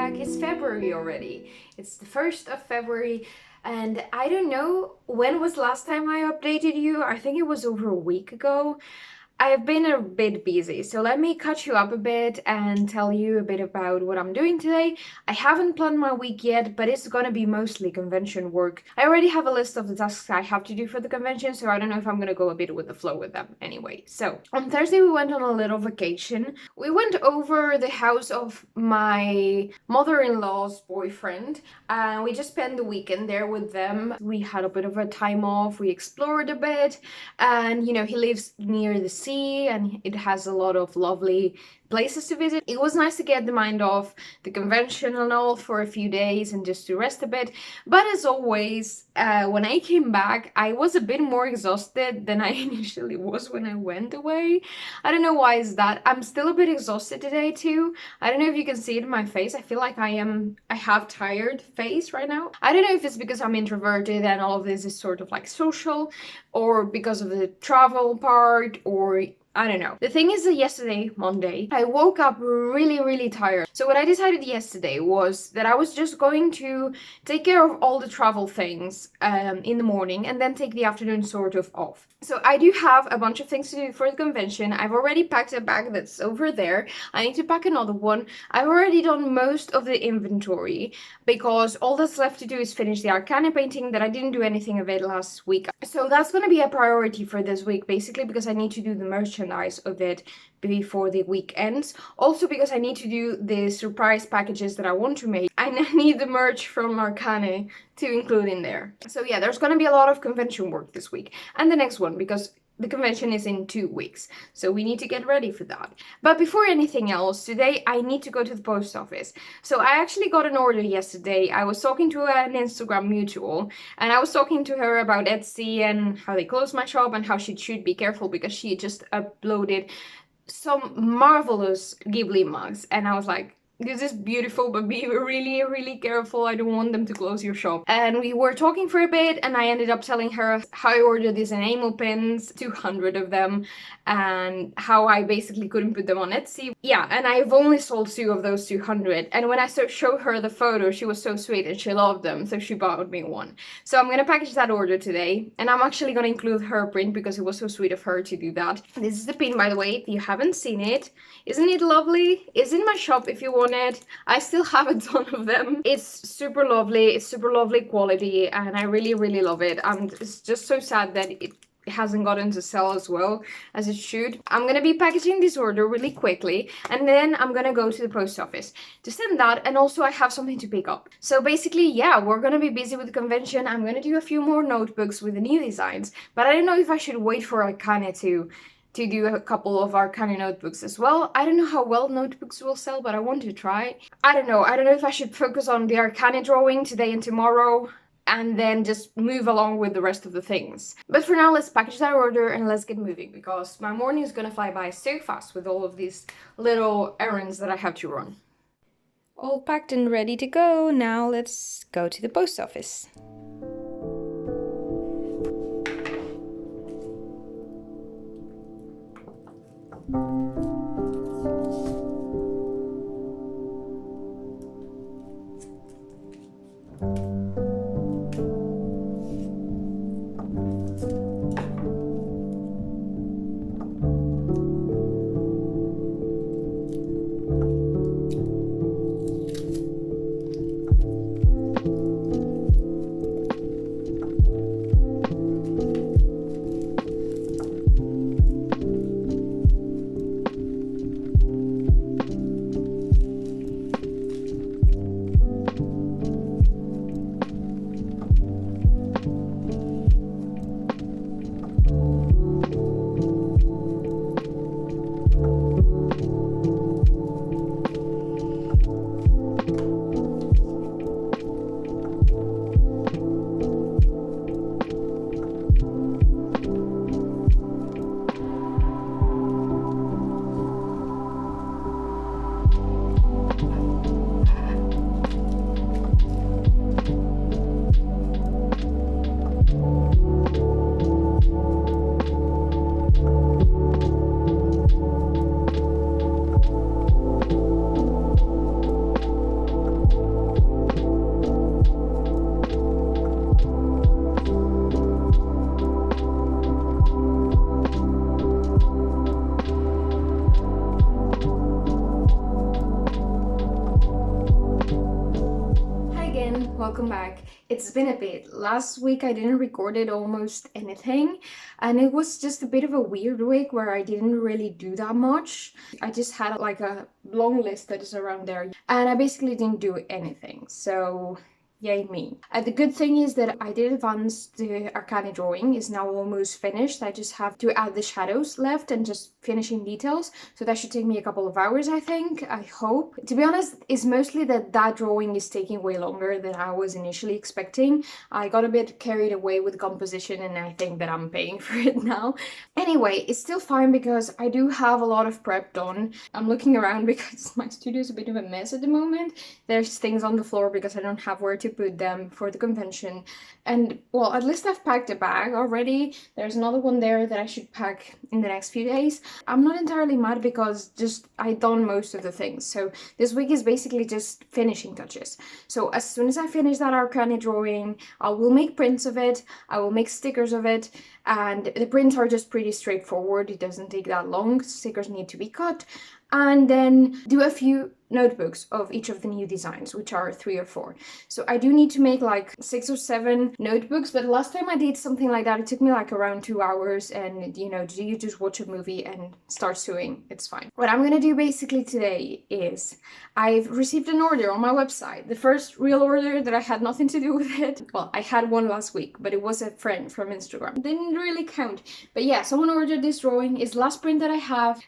back. It's February already. It's the 1st of February, and I don't know when was the last time I updated you. I think it was over a week ago. I've been a bit busy, so let me catch you up a bit and tell you a bit about what I'm doing today. I haven't planned my week yet, but it's gonna be mostly convention work. I already have a list of the tasks I have to do for the convention, so I don't know if I'm gonna go a bit with the flow with them anyway. So, on Thursday we went on a little vacation. We went over the house of my mother-in-law's boyfriend, and we just spent the weekend there with them. We had a bit of a time off, we explored a bit, and you know, he lives near the sea and it has a lot of lovely places to visit. It was nice to get the mind off the convention and all for a few days and just to rest a bit. But as always, when I came back, I was a bit more exhausted than I initially was when I went away. I don't know why is that. I'm still a bit exhausted today too. I don't know if you can see it in my face. I feel like I have tired face right now. I don't know if it's because I'm introverted and all of this is sort of like social, or because of the travel part, or I don't know. The thing is that yesterday, Monday, I woke up really tired. So what I decided yesterday was that I was just going to take care of all the travel things in the morning and then take the afternoon sort of off. So I do have a bunch of things to do for the convention. I've already packed a bag that's over there. I need to pack another one. I've already done most of the inventory because all that's left to do is finish the Arcana painting that I didn't do anything of it last week. So that's going to be a priority for this week, basically because I need to do the merchandise of it before the week ends. Also because I need to do the surprise packages that I want to make, and I need the merch from Arcana to include in there. So yeah, there's going to be a lot of convention work this week and the next one because the convention is in 2 weeks, so we need to get ready for that. But before anything else, today I need to go to the post office. So I actually got an order yesterday. I was talking to an Instagram mutual, and I was talking to her about Etsy and how they close my shop and how she should be careful because she just uploaded some marvelous Ghibli mugs, and I was like, this is beautiful, but be really careful. I don't want them to close your shop. And we were talking for a bit, and I ended up telling her how I ordered these enamel pins, 200 of them, and how I basically couldn't put them on Etsy. Yeah, and I've only sold 2 of those 200. And when I showed her the photo, she was so sweet and she loved them, so she bought me one. So I'm gonna package that order today, and I'm actually gonna include her print because it was so sweet of her to do that. This is the pin, by the way, if you haven't seen it. Isn't it lovely? It's in my shop if you want it. I still have a ton of them. It's super lovely. It's super lovely quality, and I really love it. And it's just so sad that it hasn't gotten to sell as well as it should. I'm gonna be packaging this order really quickly, and then I'm gonna go to the post office to send that, and also I have something to pick up. So basically, yeah, we're gonna be busy with the convention. I'm gonna do a few more notebooks with the new designs, but I don't know if I should wait for Arcana to do a couple of Arcana notebooks as well. I don't know how well notebooks will sell, but I want to try. I don't know if I should focus on the Arcana drawing today and tomorrow, and then just move along with the rest of the things. But for now, let's package that order and let's get moving, because my morning is gonna fly by so fast with all of these little errands that I have to run. All packed and ready to go. Now let's go to the post office. welcome back. It's been a bit. Last week I didn't record almost anything, and it was just a bit of a weird week where I didn't really do that much. I just had like a long list that is around there, and I basically didn't do anything. So yay me. The good thing is that I did advance. The Arcane drawing is now almost finished. I just have to add the shadows left and just finishing details. So that should take me a couple of hours, I think. I hope. To be honest, it's mostly that drawing is taking way longer than I was initially expecting. I got a bit carried away with composition and I think that I'm paying for it now. Anyway, it's still fine because I do have a lot of prep done. I'm looking around because my studio is a bit of a mess at the moment. There's things on the floor because I don't have where to put them for the convention. And well, at least I've packed a bag already. There's another one there that I should pack in the next few days. I'm not entirely mad because just I done most of the things. So this week is basically just finishing touches. So as soon as I finish that Arcane drawing, I will make prints of it. I will make stickers of it. And the prints are just pretty straightforward. It doesn't take that long. Stickers need to be cut. And then do a few notebooks of each of the new designs, which are 3 or 4. So I do need to make like 6 or 7 notebooks, but last time I did something like that, it took me like around 2 hours, and you know, you just watch a movie and start sewing, it's fine. What I'm gonna do basically today is I've received an order on my website, the first real order that I had nothing to do with it. Well, I had one last week, but it was a friend from Instagram. It didn't really count, but yeah, someone ordered this drawing. It's the last print that I have,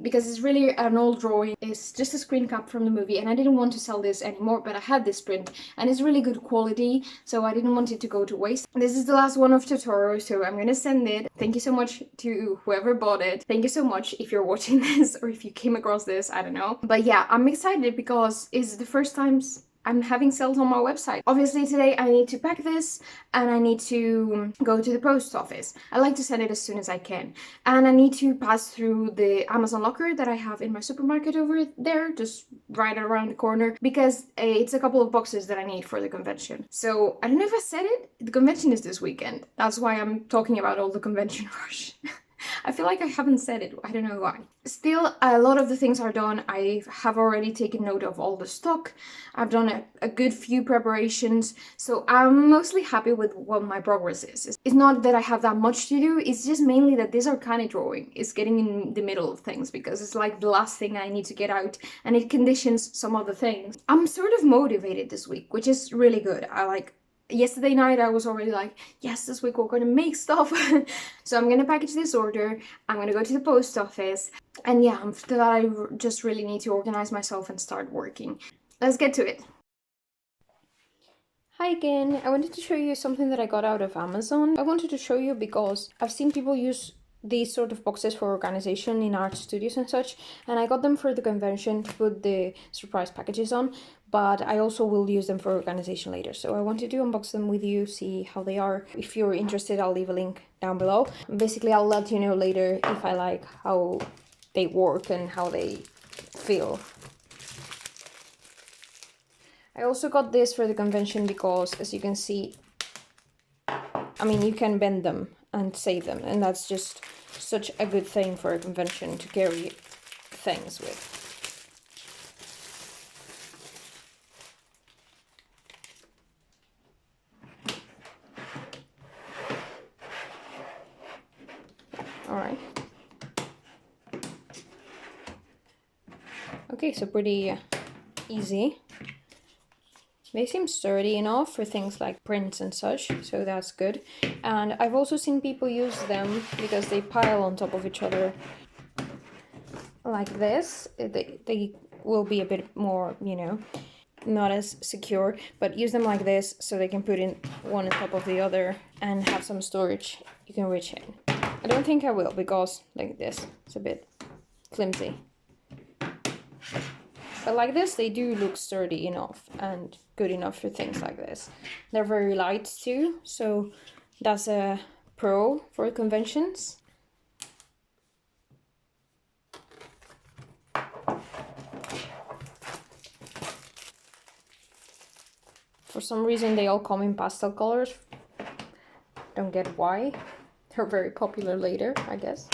because it's really an old drawing. It's just a screen cap from the movie, and I didn't want to sell this anymore, but I had this print and it's really good quality, so I didn't want it to go to waste. This is the last one of Totoro, so I'm gonna send it. Thank you so much to whoever bought it. Thank you so much if you're watching this or if you came across this, I don't know. But yeah, I'm excited because it's the first time I'm having sales on my website. Obviously today I need to pack this and I need to go to the post office. I like to send it as soon as I can. And I need to pass through the Amazon locker that I have in my supermarket over there, just right around the corner, because it's a couple of boxes that I need for the convention. So I don't know if I said it, the convention is this weekend. That's why I'm talking about all the convention rush. I feel like I haven't said it, I don't know why. Still, a lot of the things are done. I have already taken note of all the stock. I've done a good few preparations, so I'm mostly happy with what my progress is. It's not that I have that much to do, it's just mainly that this Arcane drawing is getting in the middle of things because it's like the last thing I need to get out and it conditions some other things. I'm sort of motivated this week, which is really good. Yesterday night I was already like, yes, this week we're gonna make stuff. So I'm gonna package this order, I'm gonna go to the post office, and yeah, after that I just really need to organize myself and start working. Let's get to it. Hi again, I wanted to show you something that I got out of Amazon. I wanted to show you because I've seen people use these sort of boxes for organization in art studios and such, and I got them for the convention to put the surprise packages on, but I also will use them for organization later. So I wanted to unbox them with you, see how they are. If you're interested, I'll leave a link down below. Basically, I'll let you know later if I like how they work and how they feel. I also got this for the convention because, as you can see, I mean, you can bend them and save them, and that's just such a good thing for a convention to carry things with. Alright. Okay, so pretty easy. They seem sturdy enough for things like prints and such, so that's good. And I've also seen people use them because they pile on top of each other like this. They will be a bit more, you know, not as secure, but use them like this so they can put in one on top of the other and have some storage you can reach in. I don't think I will because like this, it's a bit flimsy. But like this, they do look sturdy enough and good enough for things like this. They're very light too, so that's a pro for conventions. For some reason, they all come in pastel colors. Don't get why. They're very popular later, I guess.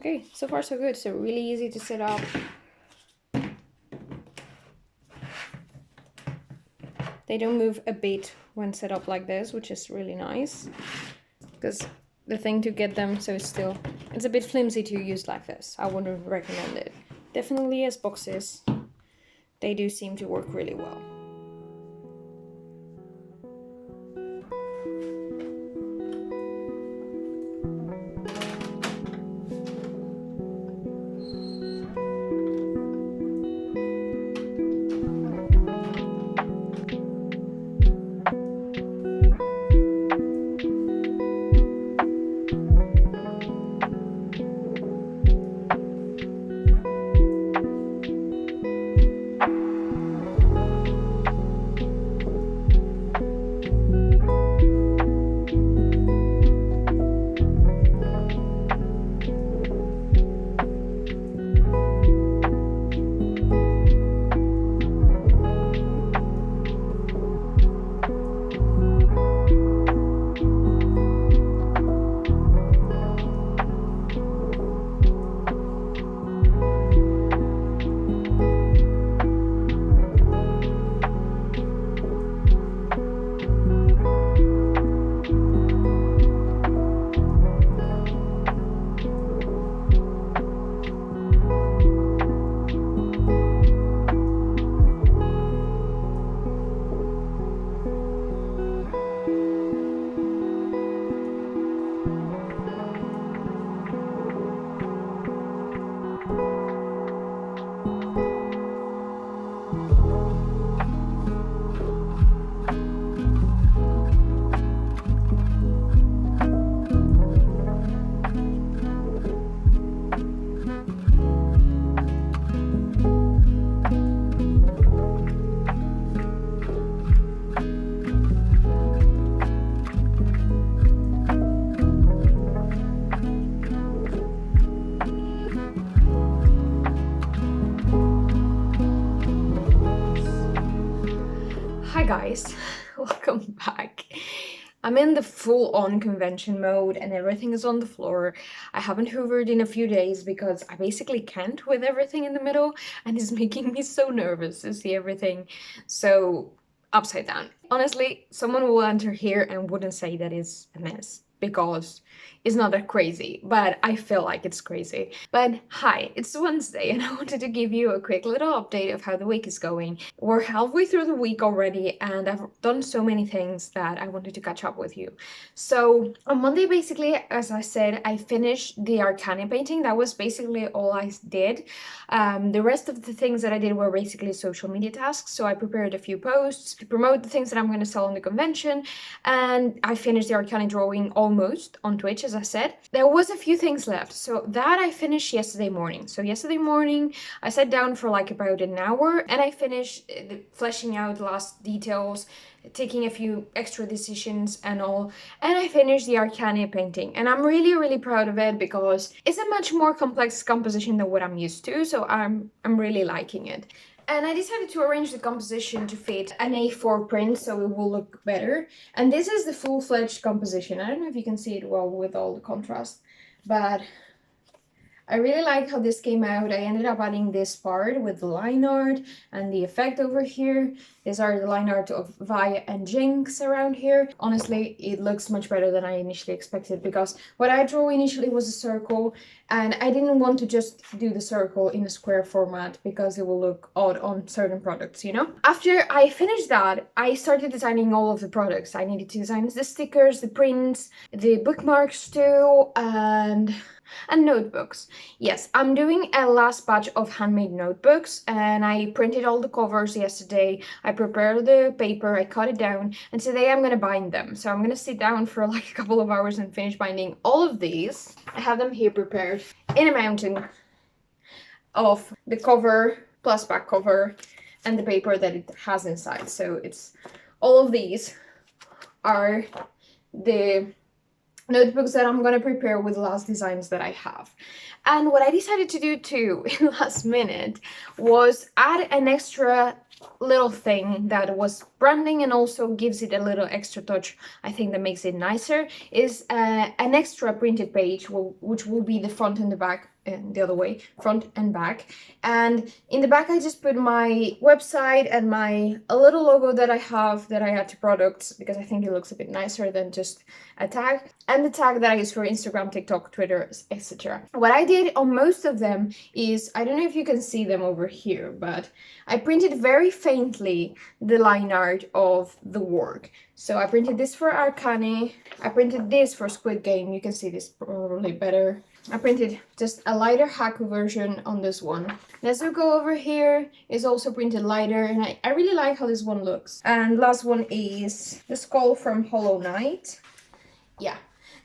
Okay, so far so good. So really easy to set up. They don't move a bit when set up like this, which is really nice. Because the thing to get them so it's a bit flimsy to use like this. I wouldn't recommend it. Definitely as boxes, they do seem to work really well. Hi guys, welcome back. I'm in the full-on convention mode and everything is on the floor. I haven't hoovered in a few days because I basically can't with everything in the middle and it's making me so nervous to see everything so upside down. Honestly, someone will enter here and wouldn't say that it's a mess because it's not that crazy, but I feel like it's crazy. But hi, it's Wednesday and I wanted to give you a quick little update of how the week is going. We're halfway through the week already and I've done so many things that I wanted to catch up with you. So on Monday, basically, as I said, I finished the Arcana painting. That was basically all I did. The rest of the things that I did were basically social media tasks. So I prepared a few posts to promote the things that I'm going to sell on the convention, and I finished the Arcana drawing almost on Twitch, as I said. There was a few things left, so that I finished yesterday morning. So yesterday morning I sat down for like about an hour and I finished fleshing out the last details, taking a few extra decisions and all, and I finished the Arcana painting, and I'm really proud of it because it's a much more complex composition than what I'm used to, so I'm really liking it. And I decided to arrange the composition to fit an A4 print so it will look better. And this is the full-fledged composition. I don't know if you can see it well with all the contrast, but I really like how this came out. I ended up adding this part with the line art and the effect over here. These are the line art of Vi and Jinx around here. Honestly, it looks much better than I initially expected because what I drew initially was a circle and I didn't want to just do the circle in a square format because it will look odd on certain products, you know? After I finished that, I started designing all of the products. I needed to design the stickers, the prints, the bookmarks too, and notebooks. Yes, I'm doing a last batch of handmade notebooks and I printed all the covers yesterday. I prepared the paper, I cut it down, and today I'm gonna bind them. So I'm gonna sit down for like a couple of hours and finish binding all of these. I have them here prepared in a mountain of the cover plus back cover and the paper that it has inside. So it's all of these are the notebooks that I'm gonna prepare with the last designs that I have. And what I decided to do too in last minute was add an extra little thing that was branding and also gives it a little extra touch, I think, that makes it nicer, is an extra printed page which will be the front and the back the other way, front and back. And in the back I just put my website and a little logo that I have that I add to products because I think it looks a bit nicer than just a tag, and the tag that I use for Instagram, TikTok, Twitter, etc. What I did on most of them is, I don't know if you can see them over here, but I printed very faintly the line art of the work. So I printed this for Arcane, I printed this for Squid Game, you can see this probably better. I printed just a lighter Haku version on this one. Nezuko over here is also printed lighter, and I really like how this one looks. And last one is the skull from Hollow Knight. Yeah,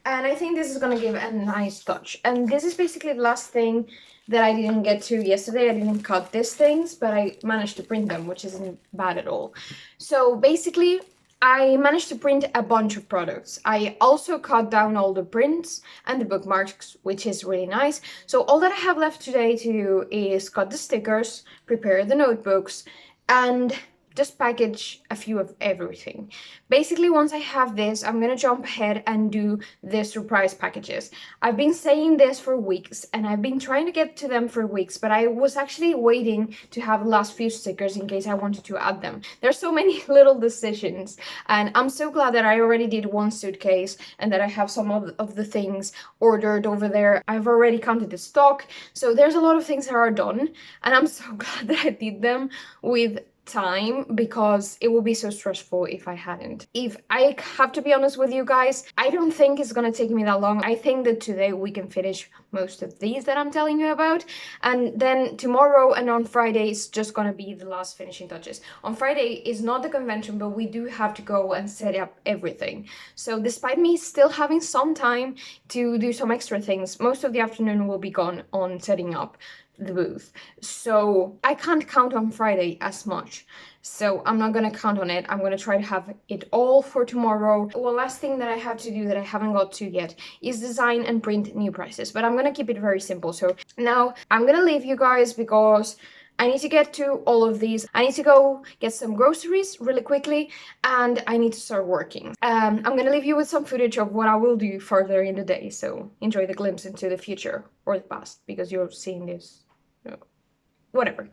and I think this is gonna give a nice touch. And this is basically the last thing that I didn't get to yesterday. I didn't cut these things, but I managed to print them, which isn't bad at all. So basically, I managed to print a bunch of products. I also cut down all the prints and the bookmarks, which is really nice. So all that I have left today to do is cut the stickers, prepare the notebooks, and just package a few of everything. Basically, once I have this, I'm gonna jump ahead and do the surprise packages. I've been saying this for weeks, and I've been trying to get to them for weeks, but I was actually waiting to have the last few stickers in case I wanted to add them. There's so many little decisions, and I'm so glad that I already did one suitcase and that I have some of the things ordered over there. I've already counted the stock, so there's a lot of things that are done, and I'm so glad that I did them with time because it would be so stressful if I hadn't. If I have to be honest with you guys, I don't think it's gonna take me that long. I think that today we can finish most of these that I'm telling you about, and then tomorrow and on Friday is just gonna be the last finishing touches. On Friday is not the convention, but we do have to go and set up everything. So despite me still having some time to do some extra things, most of the afternoon will be gone on setting up the booth. So I can't count on Friday as much. So I'm not gonna count on it. I'm gonna try to have it all for tomorrow. Well, last thing that I have to do that I haven't got to yet is design and print new prices, but I'm gonna keep it very simple. So now I'm gonna leave you guys because I need to get to all of these. I need to go get some groceries really quickly, and I need to start working. I'm gonna leave you with some footage of what I will do further in the day, so enjoy the glimpse into the future or the past, because you're seeing this, whatever.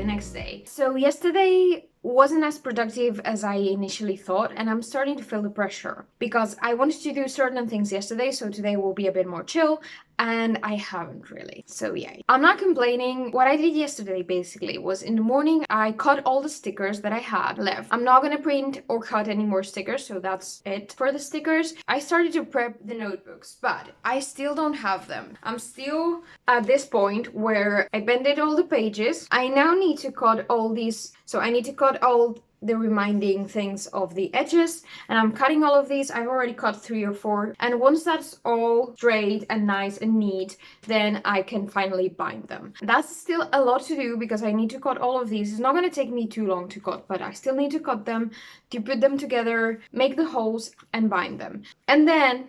Next day. So yesterday wasn't as productive as I initially thought, and I'm starting to feel the pressure because I wanted to do certain things yesterday, so today will be a bit more chill, and I haven't really. So yeah, I'm not complaining. What I did yesterday basically was in the morning I cut all the stickers that I had left. I'm not gonna print or cut any more stickers, so that's it for the stickers. I started to prep the notebooks, but I still don't have them. I'm still at this point where I bended all the pages. I now need to cut all these, so I need to cut all the reminding things of the edges, and I'm cutting all of these. I've already cut 3 or 4, and once that's all straight and nice and neat, then I can finally bind them. That's still a lot to do because I need to cut all of these. It's not going to take me too long to cut, but I still need to cut them, to put them together, make the holes, and bind them. And then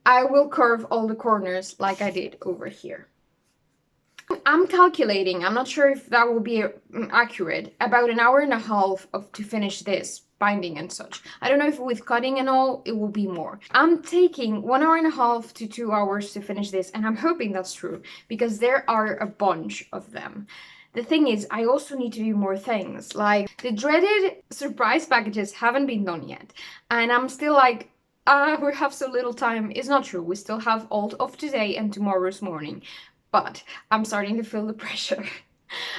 I will curve all the corners like I did over here. I'm calculating, I'm not sure if that will be accurate, about an hour and a half to finish this binding and such. I don't know if with cutting and all it will be more. I'm taking 1 hour and a half to 2 hours to finish this, and I'm hoping that's true because there are a bunch of them. The thing is, I also need to do more things. Like the dreaded surprise packages haven't been done yet, and I'm still like, we have so little time. It's not true. We still have all of today and tomorrow's morning, but I'm starting to feel the pressure.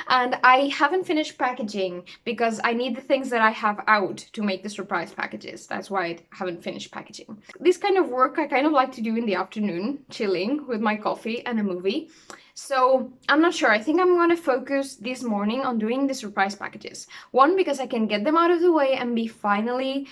And I haven't finished packaging because I need the things that I have out to make the surprise packages. That's why I haven't finished packaging. This kind of work I kind of like to do in the afternoon, chilling with my coffee and a movie. So I'm not sure. I think I'm gonna focus this morning on doing the surprise packages. One, because I can get them out of the way and be finally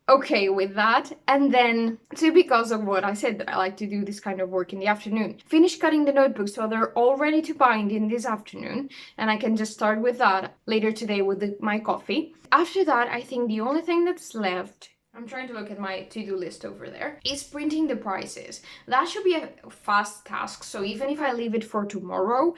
okay with that, and then two, because of what I said, that I like to do this kind of work in the afternoon. Finish cutting the notebooks so they're all ready to bind in this afternoon, and I can just start with that later today with my coffee. After that, I think the only thing that's left, I'm trying to look at my to-do list over there, is printing the prices. That should be a fast task, so even if I leave it for tomorrow,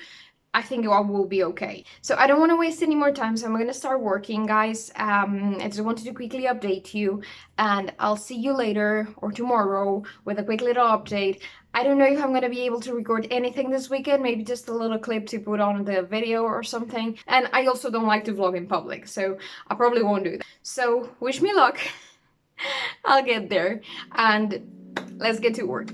I think it will be okay. So I don't want to waste any more time, so I'm going to start working, guys. I just wanted to quickly update you, and I'll see you later or tomorrow with a quick little update. I don't know if I'm going to be able to record anything this weekend, maybe just a little clip to put on the video or something. And I also don't like to vlog in public, so I probably won't do that. So wish me luck. I'll get there, and let's get to work.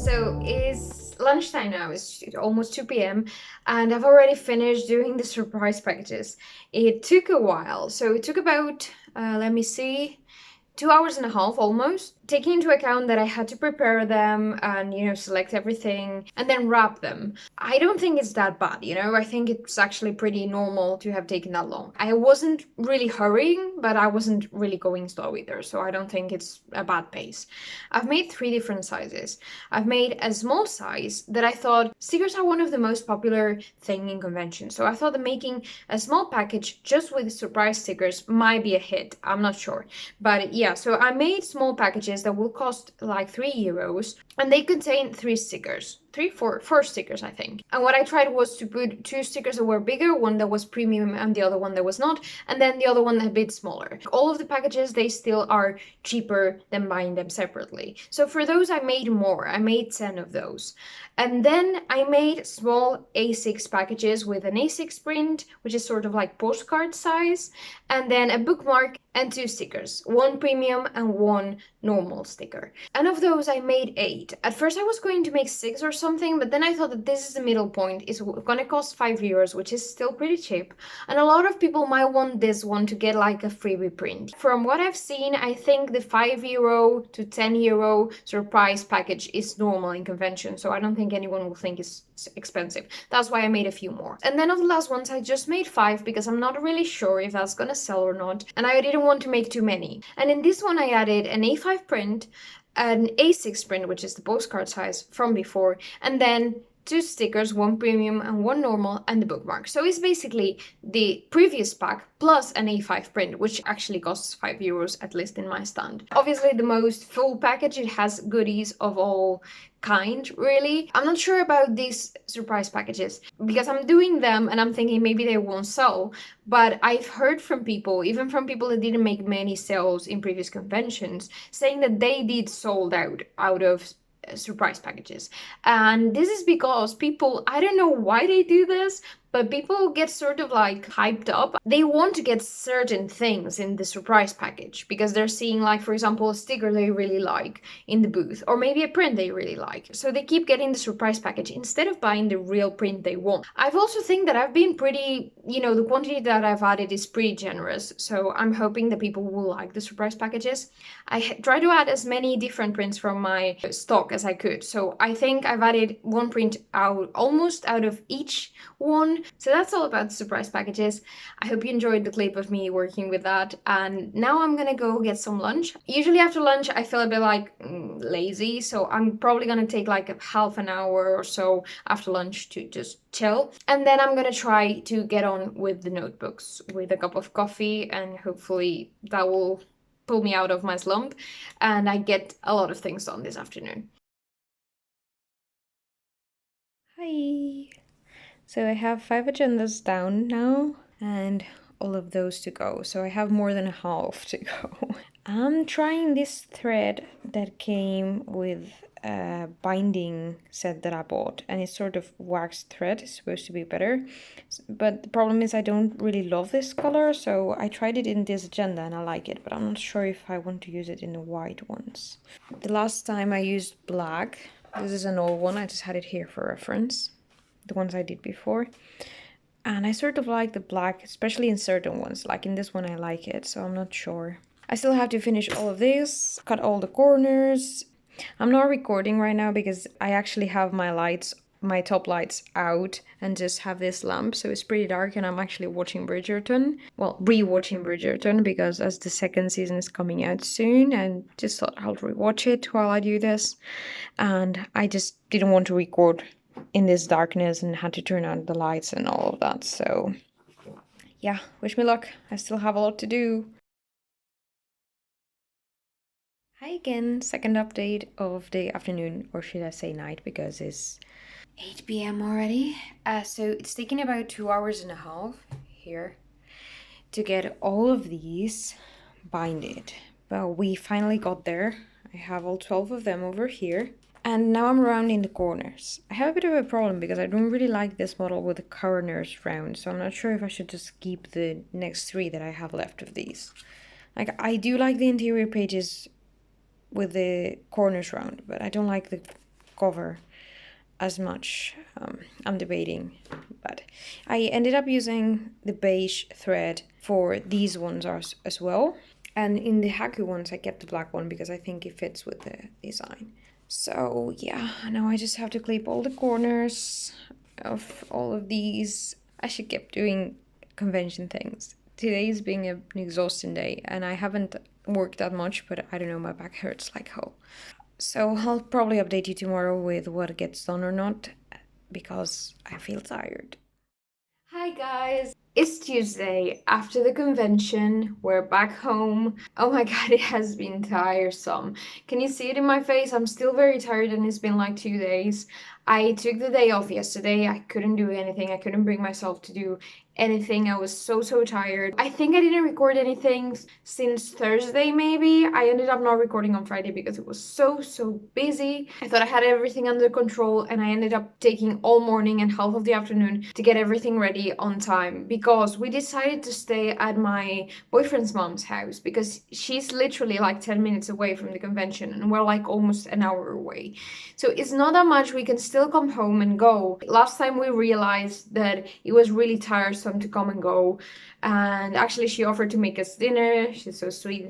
So it's lunchtime now, it's almost 2 p.m. and I've already finished doing the surprise packages. It took a while, so it took about, let me see, 2 hours and a half almost, taking into account that I had to prepare them and, select everything and then wrap them. I don't think it's that bad, I think it's actually pretty normal to have taken that long. I wasn't really hurrying, but I wasn't really going slow either, so I don't think it's a bad pace. I've made 3 different sizes. I've made a small size that I thought stickers are one of the most popular thing in conventions, so I thought that making a small package just with surprise stickers might be a hit. I'm not sure. But yeah, so I made small packages that will cost like €3, and they contain 3 stickers. Four stickers, I think. And what I tried was to put 2 stickers that were bigger, one that was premium and the other one that was not, and then the other one a bit smaller. All of the packages, they still are cheaper than buying them separately. So for those, I made more. I made 10 of those. And then I made small A6 packages with an A6 print, which is sort of like postcard size, and then a bookmark and 2 stickers, one premium and one normal sticker. And of those, I made 8. At first, I was going to make 6 or something, but then I thought that this is the middle point. It's gonna cost €5, which is still pretty cheap. And a lot of people might want this one to get like a freebie print. From what I've seen, I think the €5 to €10 surprise package is normal in convention, so I don't think anyone will think it's expensive. That's why I made a few more. And then of the last ones, I just made 5 because I'm not really sure if that's gonna sell or not, and I didn't want to make too many. And in this one, I added an A5 print, an A6 print, which is the postcard size from before, and then 2 stickers, one premium and one normal, and the bookmark. So it's basically the previous pack plus an A5 print, which actually costs €5, at least in my stand. Obviously, the most full package, it has goodies of all kind, really. I'm not sure about these surprise packages because I'm doing them and I'm thinking maybe they won't sell, but I've heard from people, even from people that didn't make many sales in previous conventions, saying that they did sold out of surprise packages. And this is because people, I don't know why they do this, but people get sort of like hyped up. They want to get certain things in the surprise package because they're seeing, like, for example, a sticker they really like in the booth, or maybe a print they really like. So they keep getting the surprise package instead of buying the real print they want. I've also think that I've been pretty, the quantity that I've added is pretty generous. So I'm hoping that people will like the surprise packages. I try to add as many different prints from my stock as I could. So I think I've added one print almost out of each one. So that's all about the surprise packages. I hope you enjoyed the clip of me working with that. And now I'm gonna go get some lunch. Usually after lunch, I feel a bit like lazy. So I'm probably gonna take like a half an hour or so after lunch to just chill. And then I'm gonna try to get on with the notebooks with a cup of coffee, and hopefully that will pull me out of my slump and I get a lot of things done this afternoon. Hi. So I have 5 agendas down now and all of those to go. So I have more than a half to go. I'm trying this thread that came with a binding set that I bought, and it's sort of waxed thread. It's supposed to be better, but the problem is I don't really love this color, so I tried it in this agenda and I like it, but I'm not sure if I want to use it in the white ones. The last time I used black, this is an old one, I just had it here for reference, the ones I did before. And I sort of like the black, especially in certain ones. Like in this one, I like it, so I'm not sure. I still have to finish all of this, cut all the corners. I'm not recording right now because I actually have my top lights out and just have this lamp, so it's pretty dark, and I'm actually watching Bridgerton. Well, re-watching Bridgerton, because as the second season is coming out soon, and just thought I'll rewatch it while I do this. And I just didn't want to record in this darkness and had to turn on the lights and all of that. So yeah, wish me luck. I still have a lot to do. Hi again, second update of the afternoon, or should I say night, because it's 8 p.m. already. So it's taken about 2 hours and a half here to get all of these binded. But we finally got there. I have all 12 of them over here. And now I'm rounding the corners. I have a bit of a problem because I don't really like this model with the corners round, so I'm not sure if I should just keep the next 3 that I have left of these. Like, I do like the interior pages with the corners round, but I don't like the cover as much. I'm debating, but I ended up using the beige thread for these ones as well. And in the Haku ones, I kept the black one because I think it fits with the design. So yeah, now I just have to clip all the corners of all of these. I should keep doing convention things. Today is being an exhausting day, and I haven't worked that much, but I don't know, my back hurts like hell. So I'll probably update you tomorrow with what gets done or not, because I feel tired. Hi guys! It's Tuesday. After the convention, we're back home. Oh my god, it has been tiresome. Can you see it in my face? I'm still very tired and it's been like 2 days. I took the day off yesterday. I couldn't do anything. I couldn't bring myself to do anything. I was so tired. I think I didn't record anything since Thursday maybe. I ended up not recording on Friday because it was so busy. I thought I had everything under control and I ended up taking all morning and half of the afternoon to get everything ready on time because we decided to stay at my boyfriend's mom's house because she's literally like 10 minutes away from the convention and we're like almost an hour away. So it's not that much. We can still come home and go. Last time we realized that it was really tiresome to come and go, and actually she offered to make us dinner. She's so sweet.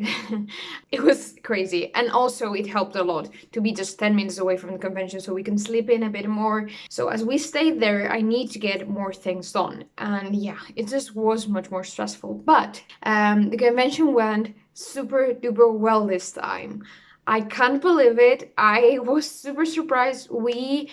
It was crazy, and also it helped a lot to be just 10 minutes away from the convention so we can sleep in a bit more. So as we stayed there, I need to get more things done, and yeah, it just was much more stressful, but the convention went super duper well this time. I can't believe it. I was super surprised. We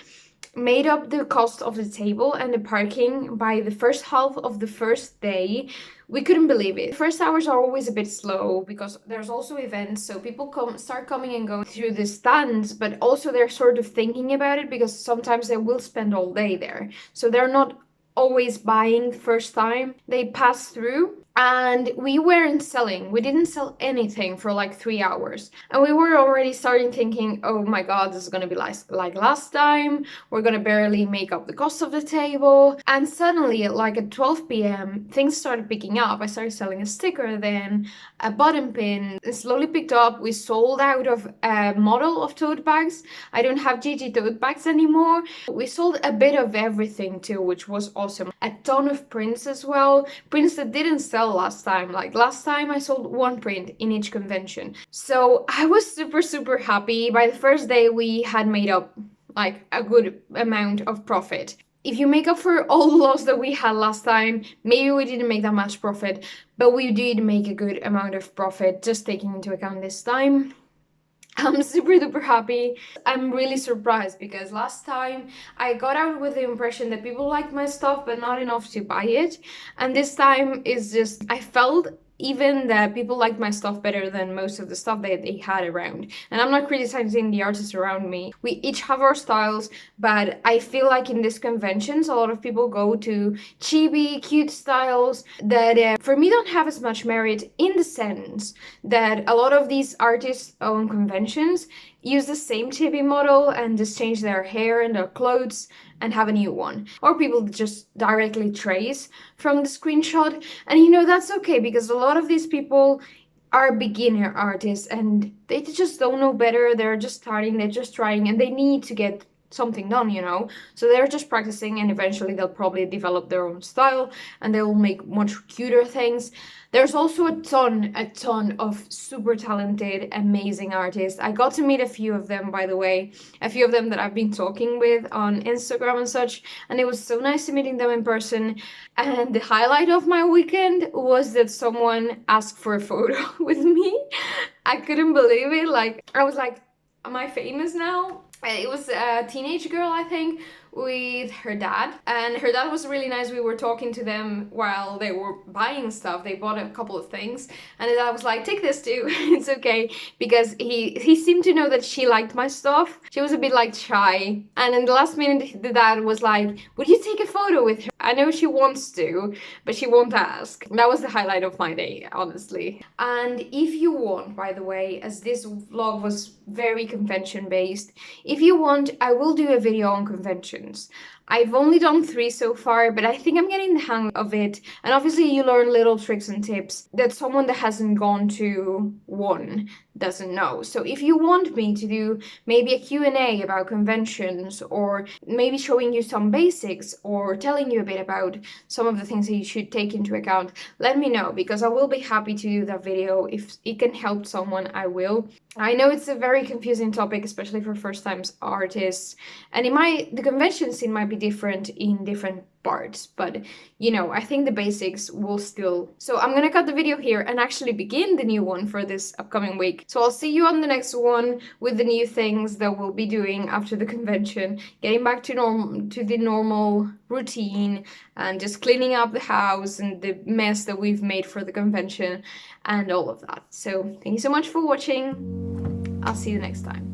made up the cost of the table and the parking by the first half of the first day. We couldn't believe it. The first hours are always a bit slow because there's also events, so people start coming and going through the stands, but also they're sort of thinking about it because sometimes they will spend all day there. So they're not always buying first time. They pass through. And we weren't selling. We didn't sell anything for like 3 hours. And we were already starting thinking, oh my god, this is gonna be like last time. We're gonna barely make up the cost of the table. And suddenly, like at 12 p.m., things started picking up. I started selling a sticker, then a button pin. It slowly picked up. We sold out of a model of tote bags. I don't have GG tote bags anymore. We sold a bit of everything too, which was awesome. A ton of prints as well. Prints that didn't sell last time. Like last time I sold one print in each convention. So I was super happy. By the first day we had made up like a good amount of profit. If you make up for all the loss that we had last time, maybe we didn't make that much profit, but we did make a good amount of profit, just taking into account this time. I'm super duper happy. I'm really surprised because last time I got out with the impression that people liked my stuff but not enough to buy it, and this time is just, I felt even that people liked my stuff better than most of the stuff that they had around. And I'm not criticizing the artists around me. We each have our styles, but I feel like in these conventions a lot of people go to chibi, cute styles that for me don't have as much merit, in the sense that a lot of these artists own conventions use the same chibi model and just change their hair and their clothes and have a new one. Or people just directly trace from the screenshot. And you know, that's okay because a lot of these people are beginner artists and they just don't know better. They're just starting, they're just trying, and they need to get something done, you know. So they're just practicing and eventually they'll probably develop their own style and they will make much cuter things. There's also a ton of super talented, amazing artists. I got to meet a few of them, by the way, a few of them that I've been talking with on Instagram and such, and it was so nice meeting them in person. And the highlight of my weekend was that someone asked for a photo with me. I couldn't believe it. Like, I was like, am I famous now? It was a teenage girl, I think, with her dad, and her dad was really nice. We were talking to them while they were buying stuff. They bought a couple of things, and the dad was like, take this too. It's okay, because he seemed to know that she liked my stuff. She was a bit like shy, and in the last minute the dad was like, would you take a photo with her? I know she wants to, but she won't ask. That was the highlight of my day, honestly. And if you want, by the way, as this vlog was very convention based, if you want, I will do a video on conventions. I've only done 3 so far, but I think I'm getting the hang of it. And obviously you learn little tricks and tips that someone that hasn't gone to one doesn't know. So if you want me to do maybe a Q&A about conventions, or maybe showing you some basics, or telling you a bit about some of the things that you should take into account, let me know, because I will be happy to do that video. If it can help someone, I will. I know it's a very confusing topic, especially for first-time artists, and the convention scene might be different in different parts, but you know, I think the basics will still. So I'm gonna cut the video here and actually begin the new one for this upcoming week. So I'll see you on the next one with the new things that we'll be doing after the convention, getting back to the normal routine, and just cleaning up the house and the mess that we've made for the convention and all of that. So thank you so much for watching. I'll see you next time.